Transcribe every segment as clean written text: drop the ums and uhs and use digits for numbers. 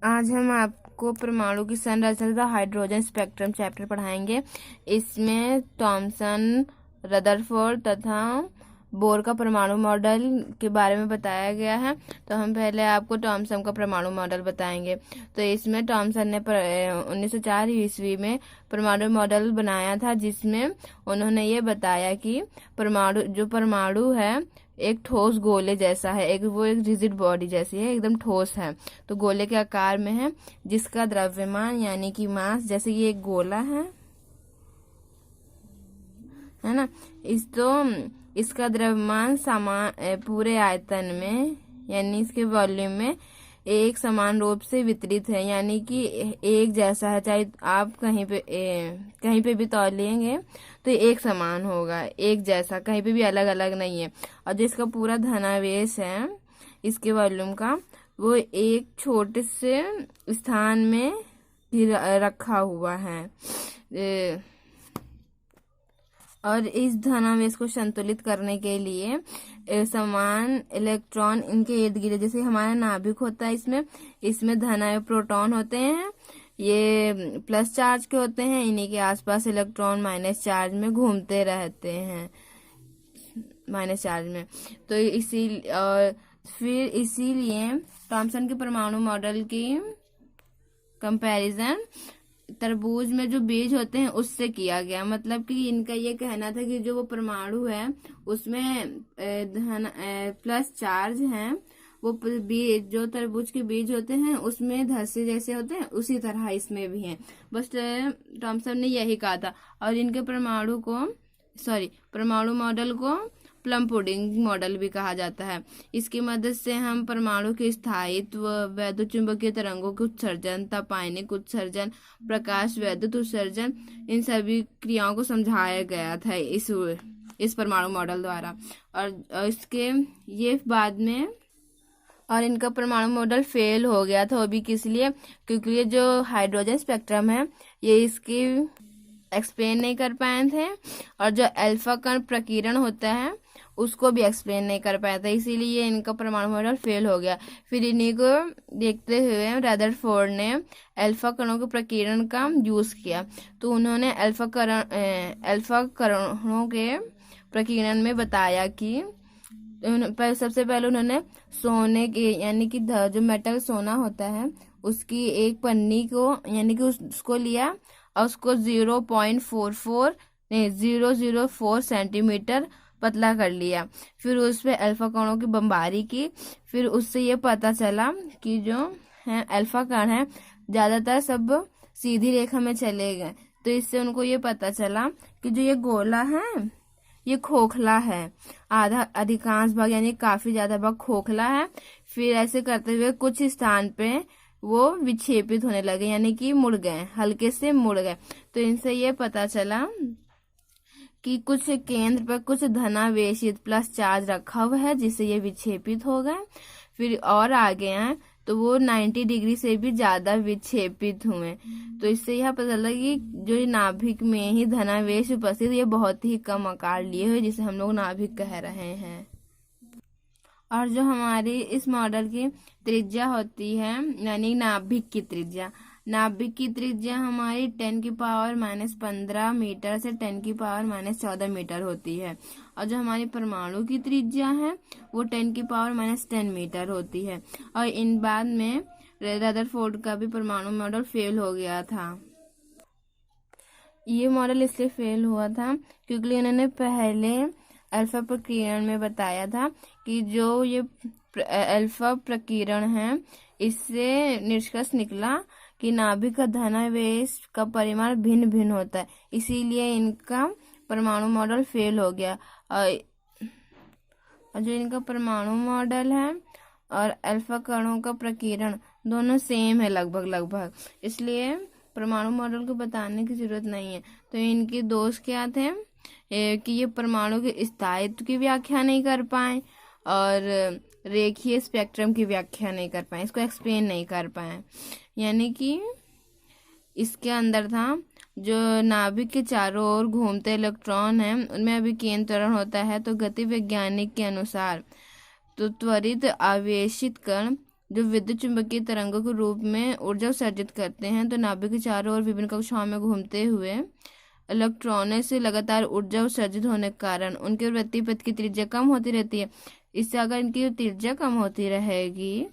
आज हम आपको परमाणु की संरचना तथा हाइड्रोजन स्पेक्ट्रम चैप्टर पढ़ाएंगे। इसमें थॉमसन, रदरफोर्ड तथा बोर का परमाणु मॉडल के बारे में बताया गया है। तो हम पहले आपको थॉमसन का परमाणु मॉडल बताएंगे। तो इसमें थॉमसन ने 1904 ईस्वी में परमाणु मॉडल बनाया था, जिसमें उन्होंने ये बताया कि परमाणु है एक ठोस गोले जैसा है, एक रिजिड बॉडी जैसी है, एकदम ठोस है। तो गोले के आकार में है, जिसका द्रव्यमान यानी कि मास, जैसे ये एक गोला है ना। इसका द्रव्यमान समान पूरे आयतन में यानी इसके वॉल्यूम में एक समान रूप से वितरित है, यानी कि एक जैसा है। चाहे आप कहीं पे भी तौलेंगे तो एक समान होगा, एक जैसा, कहीं पे भी अलग अलग नहीं है। और जिसका पूरा धनावेश है इसके वॉल्यूम का, वो एक छोटे से स्थान में ही रखा हुआ है। और इस धनावेश को संतुलित करने के लिए समान इलेक्ट्रॉन इनके इर्द गिर्द, जैसे हमारा नाभिक होता है, इसमें धनावेश प्रोटॉन होते हैं, ये प्लस चार्ज के होते हैं। इन्हीं के आसपास इलेक्ट्रॉन माइनस चार्ज में घूमते रहते हैं, माइनस चार्ज में। तो फिर इसीलिए थॉमसन के परमाणु मॉडल की कंपैरिजन तरबूज में जो बीज होते हैं उससे किया गया। मतलब कि इनका ये कहना था कि जो वो परमाणु है उसमें प्लस चार्ज है, वो बीज जो तरबूज के बीज होते हैं उसमें धस्से जैसे होते हैं, उसी तरह इसमें भी हैं। बस थॉमसन ने यही कहा था। और इनके परमाणु मॉडल को प्लम पुडिंग मॉडल भी कहा जाता है। इसकी मदद से हम परमाणु के स्थायित्व, वैद्युत चुंबकीय तरंगों के उत्सर्जन, तापायनिक उत्सर्जन, प्रकाश वैद्युत उत्सर्जन, इन सभी क्रियाओं को समझाया गया था इस परमाणु मॉडल द्वारा। और इसके ये बाद में और इनका परमाणु मॉडल फेल हो गया था। वो भी किस लिए? क्योंकि ये जो हाइड्रोजन स्पेक्ट्रम है ये इसकी एक्सप्लेन नहीं कर पाए थे, और जो अल्फा कण प्रकीर्णन होता है उसको भी एक्सप्लेन नहीं कर पाया था, इसीलिए इनका परमाणु मॉडल फेल हो गया। फिर इन्हीं को देखते हुए रदरफोर्ड ने अल्फा कणों के प्रकीर्णन का यूज किया। तो उन्होंने अल्फा कणों के प्रकीर्णन में बताया कि सबसे पहले उन्होंने सोने के यानी कि जो मेटल सोना होता है उसकी एक पन्नी को यानी कि उसको लिया और उसको 0.004 सेंटीमीटर पतला कर लिया। फिर उस पे अल्फा कणों की बमबारी की। फिर उससे ये पता चला कि जो है अल्फा कण है ज्यादातर सब सीधी रेखा में चले गए। तो इससे उनको ये पता चला कि जो ये गोला है ये खोखला है, अधिकांश भाग यानी काफी ज्यादा भाग खोखला है। फिर ऐसे करते हुए कुछ स्थान पे वो विक्षेपित होने लगे, यानी कि मुड़ गए, हल्के से मुड़ गए। तो इनसे ये पता चला कि कुछ केंद्र पर कुछ धनावेशित प्लस चार्ज रखा हुआ है, जिससे ये विक्षेपित हो गए। फिर और आगे आए तो वो 90 डिग्री से भी ज्यादा विक्षेपित हुए। तो इससे यह पता चला कि जो नाभिक में ही धनावेश उपस्थित, ये बहुत ही कम आकार लिए हुए, जिसे हम लोग नाभिक कह रहे हैं। और जो हमारी इस मॉडल की त्रिज्या होती है यानी नाभिक की त्रिज्या हमारी 10⁻⁻15 मीटर से 10⁻⁻14 मीटर होती है। और जो हमारी परमाणु की त्रिज्या है वो 10⁻10 मीटर होती है। और इन बाद में रदरफोर्ड का भी परमाणु मॉडल फेल हो गया था। ये मॉडल इसलिए फेल हुआ था क्योंकि उन्होंने पहले अल्फा प्रकीर्णन में बताया था कि जो ये अल्फा प्रकीर्णन है इससे निष्कर्ष निकला कि नाभिक का धनावेश का परिमाण भिन्न भिन्न होता है, इसीलिए इनका परमाणु मॉडल फेल हो गया। और जो इनका परमाणु मॉडल है और अल्फा कणों का प्रकीर्णन दोनों सेम है लगभग, इसलिए परमाणु मॉडल को बताने की जरूरत नहीं है। तो इनके दोष क्या थे कि ये परमाणु के स्थायित्व की व्याख्या नहीं कर पाए और रेखीय स्पेक्ट्रम की व्याख्या नहीं कर पाए, इसको एक्सप्लेन नहीं कर पाए। यानी कि इसके अंदर था जो नाभिक के चारों ओर घूमते इलेक्ट्रॉन हैं उनमें अभी केंद्र त्वरण होता है। तो गति वैज्ञानिक के अनुसार तो त्वरित आवेशित कण जो विद्युत चुंबकीय तरंगों के रूप में ऊर्जा उत्सर्जित करते हैं। तो नाभिक के चारों ओर विभिन्न कक्षाओं में घूमते हुए इलेक्ट्रॉनों से लगातार ऊर्जा उत्सर्जित होने के कारण उनके वृत्तीय पथ की त्रिज्या कम होती रहती है। इससे अगर इनकी त्रिज्या कम होती रहेगी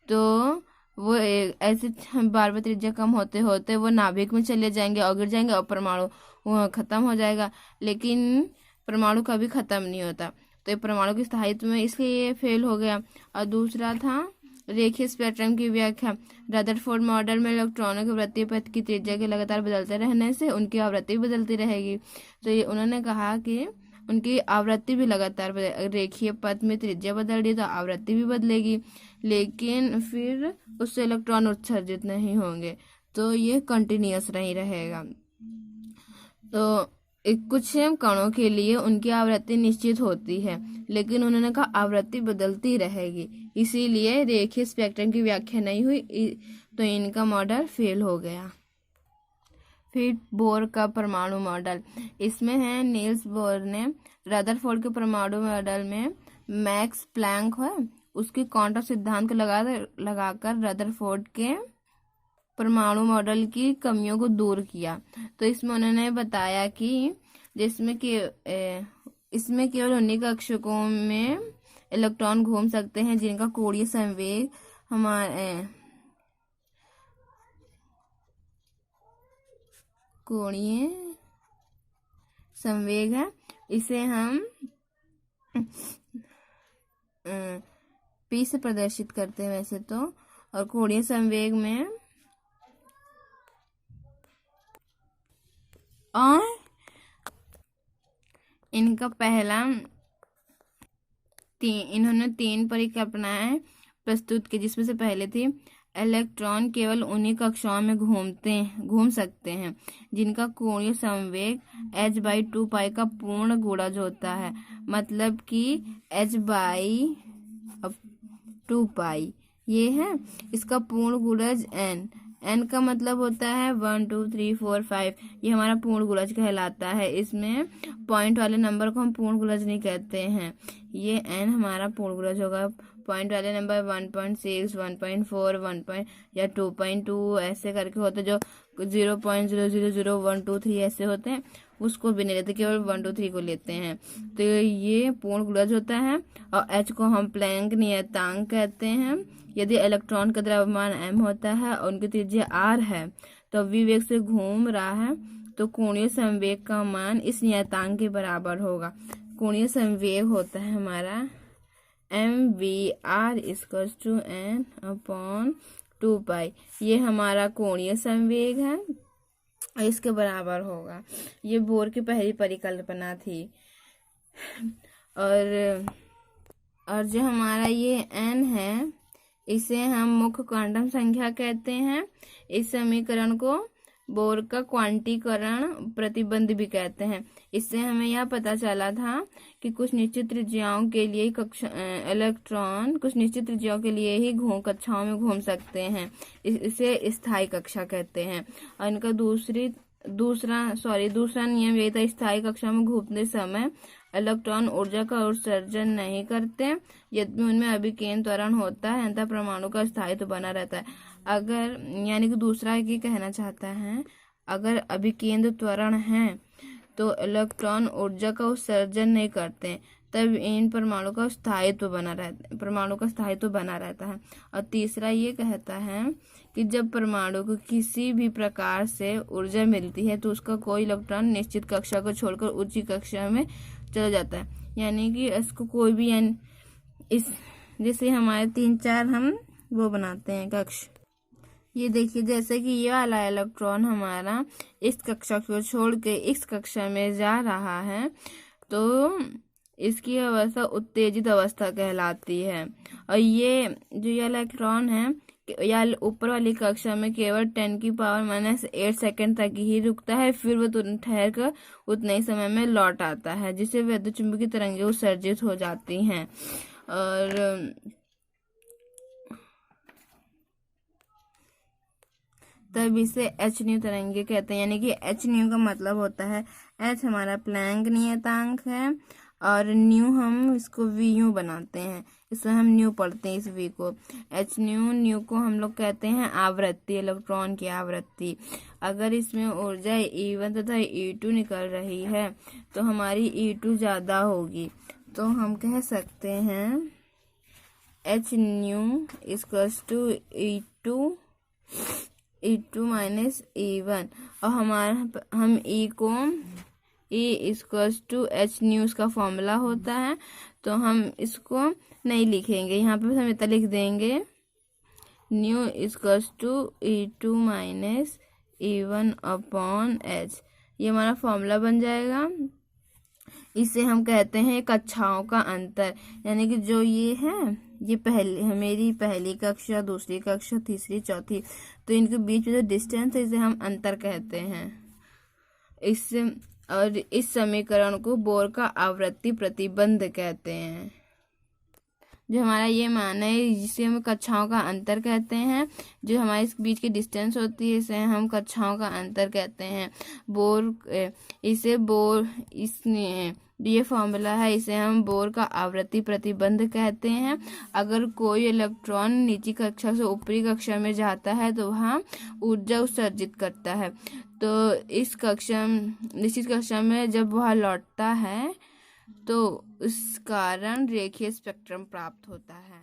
तो वो ऐसे बार बार त्रिज्या कम होते होते वो नाभिक में चले जाएंगे और गिर जाएंगे और परमाणु वो खत्म हो जाएगा। लेकिन परमाणु कभी खत्म नहीं होता, तो ये परमाणु के स्थायित्व में इसलिए ये फेल हो गया। और दूसरा था रेखीय स्पेक्ट्रम की व्याख्या। रदरफोर्ड मॉडल में इलेक्ट्रॉनों के वृत्तीय पथ की त्रिज्या के लगातार बदलते रहने से उनकी आवृत्ति भी बदलती रहेगी। तो ये उन्होंने कहा कि उनकी आवृत्ति भी लगातार रेखीय पथ में त्रिज्या बदल रही तो आवृत्ति भी बदलेगी, लेकिन फिर उससे इलेक्ट्रॉन उत्सर्जित नहीं होंगे, तो ये कंटिन्यूअस नहीं रहेगा। तो कुछ कणों के लिए उनकी आवृत्ति निश्चित होती है, लेकिन उन्होंने कहा आवृत्ति बदलती रहेगी, इसीलिए रेखीय स्पेक्ट्रम की व्याख्या नहीं हुई, तो इनका मॉडल फेल हो गया। फिर बोर का परमाणु मॉडल, इसमें है नील्स बोर ने रदरफोर्ड के परमाणु मॉडल में मैक्स प्लैंक है उसकी क्वांटम सिद्धांत को लगाकर रदरफोर्ड के परमाणु मॉडल की कमियों को दूर किया। तो इसमें उन्होंने बताया कि जिसमें कि इसमें केवल उन्हीं कक्षकों में इलेक्ट्रॉन घूम सकते हैं जिनका कोणीय संवेग कोणीय संवेग है, इसे हम पी से प्रदर्शित करते हैं वैसे तो। और कोणीय संवेग में और इनका पहला इन्होंने 3 परिकल्पनाएं प्रस्तुत की, जिसमें से पहले थी इलेक्ट्रॉन केवल उन्हीं कक्षाओं में घूम सकते हैं जिनका कोणीय संवेग h/2π का पूर्ण गुणज होता है, मतलब कि h/2π ये है इसका पूर्ण गुणज n का मतलब होता है 1 2 3 4 5, ये हमारा पूर्ण गुणज कहलाता है। इसमें पॉइंट वाले नंबर को हम पूर्ण गुणज नहीं कहते हैं, ये n हमारा पूर्ण गुणज होगा। पॉइंट वाले नंबर 1.6 1.4 1. या 2.2 ऐसे करके होते, जो 0.0000123 ऐसे होते हैं उसको भी नहीं लेते, केवल 1 2 3 को लेते हैं। तो ये पूर्ण गुणज होता है। और h को हम प्लैंक नियतांक कहते हैं। यदि इलेक्ट्रॉन का द्रव्यमान m होता है और उनकी त्रिज्या r है तो v वेग से घूम रहा है, तो कोणीय संवेग का मान इस नियतांक के बराबर होगा। कोणीय संवेग होता है हमारा mvr = n/2π, ये हमारा कोणीय संवेग है, इसके बराबर होगा। ये बोर की पहली परिकल्पना थी। और जो हमारा ये n है इसे हम मुख्य क्वांटम संख्या कहते हैं। इस समीकरण को बोर का क्वांटीकरण प्रतिबंध भी कहते हैं। इससे हमें यह पता चला था कि कुछ निश्चित त्रिज्याओं के लिए इलेक्ट्रॉन कुछ निश्चित त्रिज्याओं के लिए ही कक्षाओं में घूम सकते हैं, इसे स्थायी कक्षा कहते हैं। और इनका दूसरा नियम यही था, स्थायी कक्षा में घूमते समय इलेक्ट्रॉन ऊर्जा का उत्सर्जन नहीं करते, यद्यपि उनमें अभिकेंद्र त्वरण होता है, अंतः परमाणु का स्थायित्व बना रहता है। अगर यानी कि दूसरा ये कहना चाहता है, अगर अभिकेंद्र त्वरण है तो इलेक्ट्रॉन ऊर्जा का उत्सर्जन नहीं करते, तब इन परमाणु का स्थायित्व बना रहता है। और तीसरा ये कहता है कि जब परमाणु को किसी भी प्रकार से ऊर्जा मिलती है तो उसका कोई इलेक्ट्रॉन निश्चित कक्षा को छोड़कर ऊंची कक्षा में चला जाता है, यानी कि इसको कोई भी जैसे हमारे 3-4 हम वो बनाते हैं कक्ष, ये देखिए जैसे कि ये वाला इलेक्ट्रॉन हमारा इस कक्षा को छोड़ के इस कक्षा में जा रहा है, तो इसकी अवस्था उत्तेजित अवस्था कहलाती है। और ये जो ये इलेक्ट्रॉन है या ऊपर वाली कक्षा में केवल 10⁻⁸ सेकंड तक ही रुकता है, फिर वो ठहर कर उतने ही समय में लौट आता है, जिससे विद्युत चुंबकीय तरंगें उत्सर्जित हो जाती हैं। और तब इसे h तरंगे कहते हैं, यानी कि h का मतलब होता है h हमारा प्लैंक नियतांक है और न्यू हम इसको वी यू बनाते हैं, इसमें हम न्यू पढ़ते हैं इस वी को। एच न्यू को हम लोग कहते हैं आवृत्ति, इलेक्ट्रॉन की आवृत्ति। अगर इसमें ऊर्जा E1 तथा E2 निकल रही है तो हमारी E2 ज़्यादा होगी, तो हम कह सकते हैं H nu equals to E2 minus E1। और हम E equals to H nu इसका फॉर्मूला होता है, तो हम इसको नहीं लिखेंगे, यहाँ पे हम इतना लिख देंगे nu equals to E2 minus E1 upon H. ये हमारा फॉर्मूला बन जाएगा। इसे हम कहते हैं कक्षाओं का अंतर, यानी कि जो ये है, ये मेरी पहली कक्षा, दूसरी कक्षा, तीसरी, चौथी, तो इनके बीच में जो डिस्टेंस है इसे हम अंतर कहते हैं। और इस समीकरण को बोर का आवृत्ति प्रतिबंध कहते हैं। जो हमारा ये मान है जिसे हम कक्षाओं का अंतर कहते हैं, जो हमारे इस बीच की डिस्टेंस होती है इसे हम कक्षाओं का अंतर कहते हैं। ये फॉर्मूला है, इसे हम बोर का आवृत्ति प्रतिबंध कहते हैं। अगर कोई इलेक्ट्रॉन नीची कक्षा से ऊपरी कक्षा में जाता है तो वहाँ ऊर्जा उत्सर्जित करता है, तो इस निश्चित कक्षा में जब वह लौटता है तो उस कारण रेखीय स्पेक्ट्रम प्राप्त होता है।